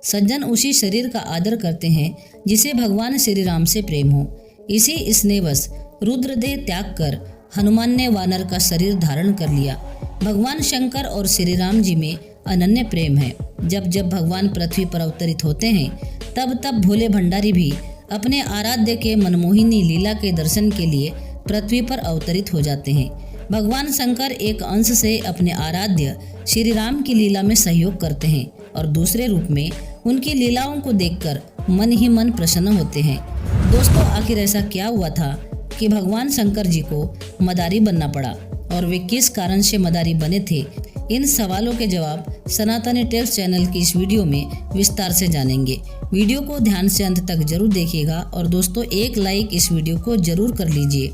सज्जन उसी शरीर का आदर करते हैं जिसे भगवान श्री राम से प्रेम हो। इसी स्नेहवश रुद्रदेह त्याग कर हनुमान ने वानर का शरीर धारण कर लिया। भगवान शंकर और श्री राम जी में अनन्य प्रेम है। जब जब भगवान पृथ्वी पर अवतरित होते हैं तब तब भोले भंडारी भी अपने आराध्य के मनमोहिनी लीला के दर्शन के लिए पृथ्वी पर अवतरित हो जाते हैं। भगवान शंकर एक अंश से अपने आराध्य श्री राम की लीला में सहयोग करते हैं और दूसरे रूप में उनकी लीलाओं को देखकर मन ही मन प्रसन्न होते हैं। दोस्तों, आखिर ऐसा क्या हुआ था कि भगवान शंकर जी को मदारी बनना पड़ा और वे किस कारण से मदारी बने थे? इन सवालों के जवाब सनातनी टेल्स चैनल की इस वीडियो में विस्तार से जानेंगे। वीडियो को ध्यान से अंत तक जरूर देखिएगा और दोस्तों एक लाइक इस वीडियो को जरूर कर लीजिए।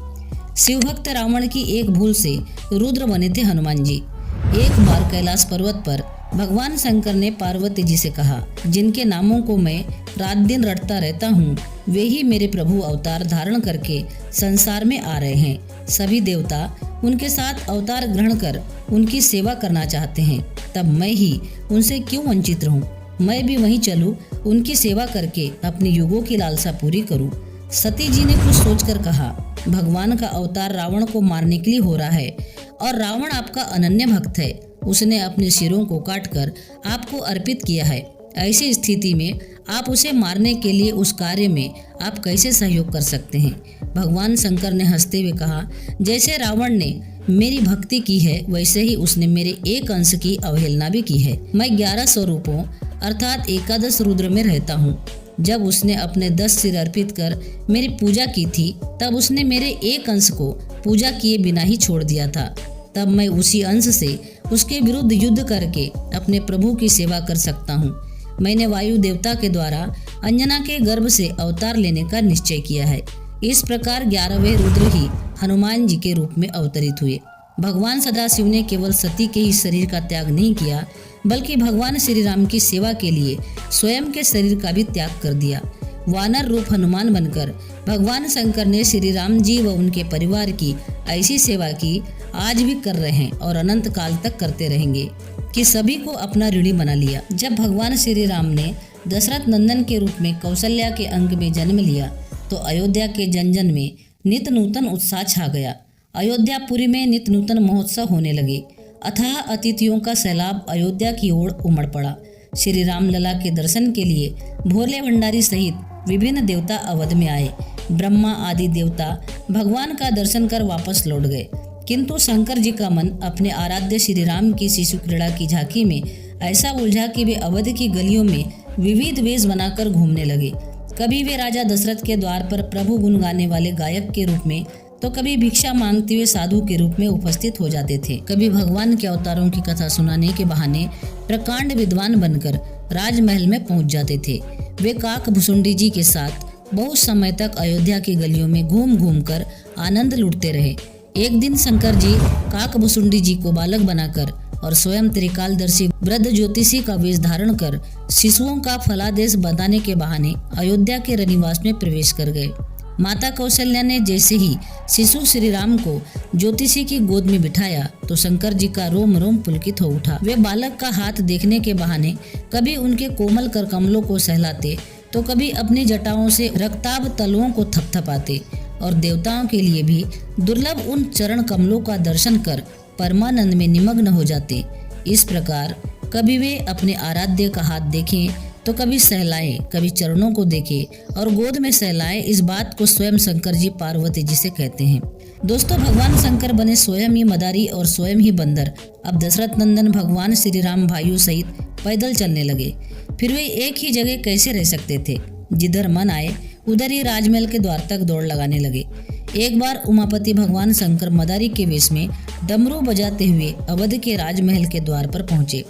शिवभक्त रावण की एक भूल से रुद्र बने थे हनुमान जी। एक बार कैलाश पर्वत पर भगवान शंकर ने पार्वती जी से कहा, जिनके नामों को मैं रात दिन रटता रहता हूँ वे ही मेरे प्रभु अवतार धारण करके संसार में आ रहे हैं। सभी देवता उनके साथ अवतार ग्रहण कर उनकी सेवा करना चाहते हैं, तब मैं ही उनसे क्यों वंचित रहूं? मैं भी वहीं चलूं, उनकी सेवा करके अपने युगों की लालसा पूरी करूं। सती जी ने कुछ सोचकर कहा, भगवान का अवतार रावण को मारने के लिए हो रहा है और रावण आपका अनन्य भक्त है। उसने अपने सिरों को काटकर आपको अर्पित किया है। ऐसी स्थिति में आप उसे मारने के लिए उस कार्य में आप कैसे सहयोग कर सकते हैं? भगवान शंकर ने हंसते हुए कहा, जैसे रावण ने मेरी भक्ति की है वैसे ही उसने मेरे एक अंश की अवहेलना भी की है। मैं 11 स्वरूपों अर्थात 11 रुद्र में रहता हूँ। जब उसने अपने 10 सिर अर्पित कर मेरी पूजा की थी तब उसने मेरे एक अंश को पूजा किए बिना ही छोड़ दिया था। तब मैं उसी अंश से उसके विरुद्ध युद्ध करके अपने प्रभु की सेवा कर सकता हूँ। मैंने वायु देवता के द्वारा अंजना के गर्भ से अवतार लेने का निश्चय किया है। इस प्रकार 11वें रुद्र ही हनुमान जी के रूप में अवतरित हुए। भगवान सदाशिव ने केवल सती के ही शरीर का त्याग नहीं किया बल्कि भगवान श्री राम की सेवा के लिए स्वयं के शरीर का भी त्याग कर दिया। वानर रूप हनुमान बनकर भगवान शंकर ने श्री राम जी व उनके परिवार की ऐसी सेवा की आज भी कर रहे हैं और अनंत काल तक करते रहेंगे कि सभी को अपना ऋणी बना लिया। जब भगवान श्री राम ने दशरथ नंदन के रूप में कौशल्या के अंग में जन्म लिया तो अयोध्या के जन जन में नित नूतन उत्साह छा गया। अयोध्यापुरी में नित नूतन महोत्सव होने लगे। अथाह अतिथियों का सैलाब अयोध्या की ओर उमड़ पड़ा। श्री राम लला के दर्शन के लिए भोले भंडारी सहित विभिन्न देवता अवध में आए। ब्रह्मा आदि देवता भगवान का दर्शन कर वापस लौट गए, किंतु शंकर जी का मन अपने आराध्य श्री राम की शिशु क्रीड़ा की झांकी में ऐसा उलझा कि वे अवध की गलियों में विविध वेश बनाकर घूमने लगे। कभी वे राजा दशरथ के द्वार पर प्रभु गुण गाने वाले गायक के रूप में तो कभी भिक्षा मांगते हुए साधु के रूप में उपस्थित हो जाते थे। कभी भगवान के अवतारों की कथा सुनाने के बहाने प्रकांड विद्वान बनकर राजमहल में पहुंच जाते थे। वे काक भुसुंडी जी के साथ बहुत समय तक अयोध्या की गलियों में घूम घूम कर आनंद लूटते रहे। एक दिन शंकर जी काक भुसुंडी जी को बालक बनाकर और स्वयं त्रिकालदर्शी वृद्ध ज्योतिषी का वेश धारण कर शिशुओं का फलादेश बताने के बहाने अयोध्या के रनिवास में प्रवेश कर गए। माता कौशल्या ने जैसे ही शिशु श्री राम को ज्योतिषी की गोद में बिठाया तो शंकर जी का रोम रोम पुलकित हो उठा। वे बालक का हाथ देखने के बहाने कभी उनके कोमल कर कमलों को सहलाते तो कभी अपनी जटाओं से रक्ताभ तलुओं को थपथपाते और देवताओं के लिए भी दुर्लभ उन चरण कमलों का दर्शन कर परमानंद में निमग्न हो जाते। इस प्रकार कभी वे अपने आराध्य का हाथ देखें तो कभी सहलाए, कभी चरणों को देखे और गोद में सहलाए। इस बात को स्वयं शंकर जी पार्वती जी से कहते हैं। दोस्तों, भगवान शंकर बने स्वयं ही मदारी और स्वयं ही बंदर। अब दशरथ नंदन भगवान श्री राम भाइयों सहित पैदल चलने लगे। फिर वे एक ही जगह कैसे रह सकते थे? जिधर मन आए उधर ही राजमहल के द्वार तक दौड़ लगाने लगे। एक बार उमापति भगवान शंकर मदारी के वेश में डमरू बजाते हुए अवध के राजमहल के द्वार पर पहुंचे।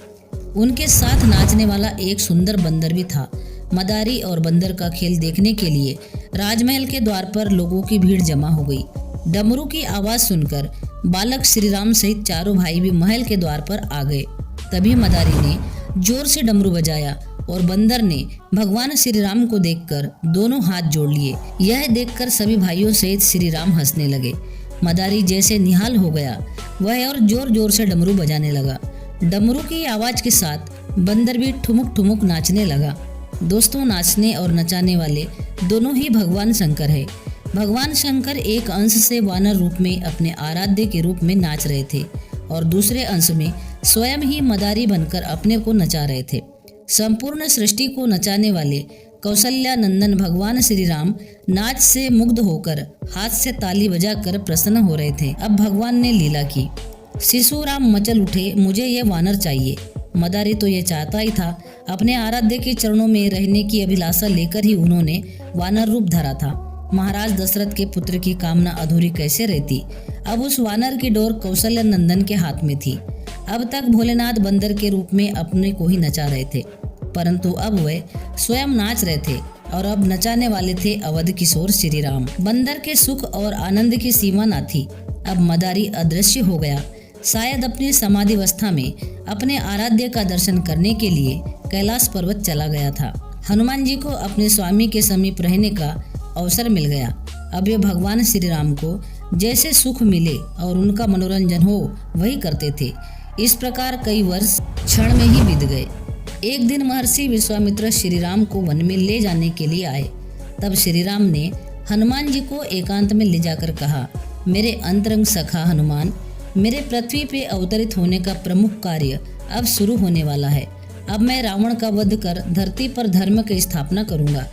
उनके साथ नाचने वाला एक सुंदर बंदर भी था। मदारी और बंदर का खेल देखने के लिए राजमहल के द्वार पर लोगों की भीड़ जमा हो गई। डमरू की आवाज सुनकर बालक श्री राम सहित चारों भाई भी महल के द्वार पर आ गए। तभी मदारी ने जोर से डमरू बजाया और बंदर ने भगवान श्री राम को देखकर दोनों हाथ जोड़ लिए। यह देखकर सभी भाइयों सहित श्री राम हंसने लगे। मदारी जैसे निहाल हो गया, वह और जोर जोर से डमरू बजाने लगा। डमरू की आवाज के साथ बंदर भी ठुमुक ठुमुक नाचने लगा। दोस्तों, नाचने और नचाने वाले दोनों ही भगवान शंकर है। भगवान शंकर एक अंश से वानर रूप में अपने आराध्य के रूप में नाच रहे थे और दूसरे अंश में स्वयं ही मदारी बनकर अपने को नचा रहे थे। संपूर्ण सृष्टि को नचाने वाले कौशल्या नंदन भगवान श्री राम नाच से मुग्ध होकर हाथ से ताली बजाकर प्रसन्न हो रहे थे। अब भगवान ने लीला की। शिशु राम मचल उठे, मुझे ये वानर चाहिए। मदारी तो ये चाहता ही था। अपने आराध्य के चरणों में रहने की अभिलाषा लेकर ही उन्होंने वानर रूप धरा था। महाराज दशरथ के पुत्र की कामना अधूरी कैसे रहती। अब उस वानर की डोर कौशल्या नंदन के हाथ में थी। अब तक भोलेनाथ बंदर के रूप में अपने को ही नचा रहे थे, परंतु अब वे स्वयं नाच रहे थे और अब नचाने वाले थे अवध किशोर श्री राम। बंदर के सुख और आनंद की सीमा न थी। अब मदारी अदृश्य हो गया। शायद अपनी समाधि अवस्था में अपने आराध्य का दर्शन करने के लिए कैलाश पर्वत चला गया था। हनुमान जी को अपने स्वामी के समीप रहने का अवसर मिल गया। अब ये भगवान श्री राम को जैसे सुख मिले और उनका मनोरंजन हो वही करते थे। इस प्रकार कई वर्ष क्षण में ही बीत गए। एक दिन महर्षि विश्वामित्र श्री राम को वन में ले जाने के लिए आए। तब श्री राम ने हनुमान जी को एकांत में ले जाकर कहा, मेरे अंतरंग सखा हनुमान, मेरे पृथ्वी पे अवतरित होने का प्रमुख कार्य अब शुरू होने वाला है। अब मैं रावण का वध कर धरती पर धर्म की स्थापना करूंगा।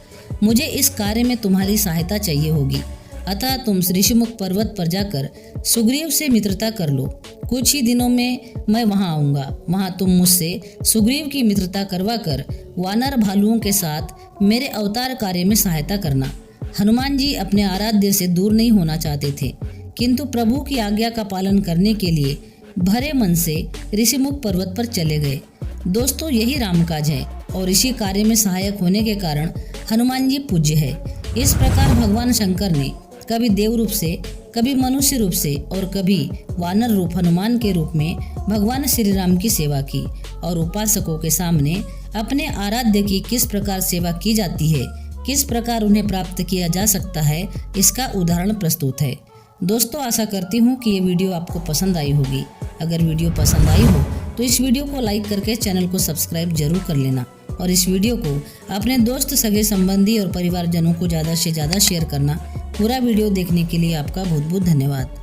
मुझे इस कार्य में तुम्हारी सहायता चाहिए होगी। अतः तुम ऋषिमुख पर्वत पर जाकर सुग्रीव से मित्रता कर लो। कुछ ही दिनों में मैं वहां आऊंगा। वहां तुम मुझसे सुग्रीव की मित्रता करवाकर वानर भालुओं के साथ मेरे अवतार कार्य में सहायता करना। हनुमान जी अपने आराध्य से दूर नहीं होना चाहते थे, किंतु प्रभु की आज्ञा का पालन करने के लिए भरे मन से ऋषिमुख पर्वत पर चले गए। दोस्तों, यही रामकाज है और इसी कार्य में सहायक होने के कारण हनुमान जी पूज्य है। इस प्रकार भगवान शंकर ने कभी देव रूप से, कभी मनुष्य रूप से और कभी वानर रूप हनुमान के रूप में भगवान श्री राम की सेवा की और उपासकों के सामने अपने आराध्य की किस प्रकार सेवा की जाती है, किस प्रकार उन्हें प्राप्त किया जा सकता है, इसका उदाहरण प्रस्तुत है। दोस्तों, आशा करती हूँ कि ये वीडियो आपको पसंद आई होगी। अगर वीडियो पसंद आई हो तो इस वीडियो को लाइक करके चैनल को सब्सक्राइब जरूर कर लेना और इस वीडियो को अपने दोस्त, सगे संबंधी और परिवारजनों को ज़्यादा से ज़्यादा शेयर करना। पूरा वीडियो देखने के लिए आपका बहुत बहुत धन्यवाद।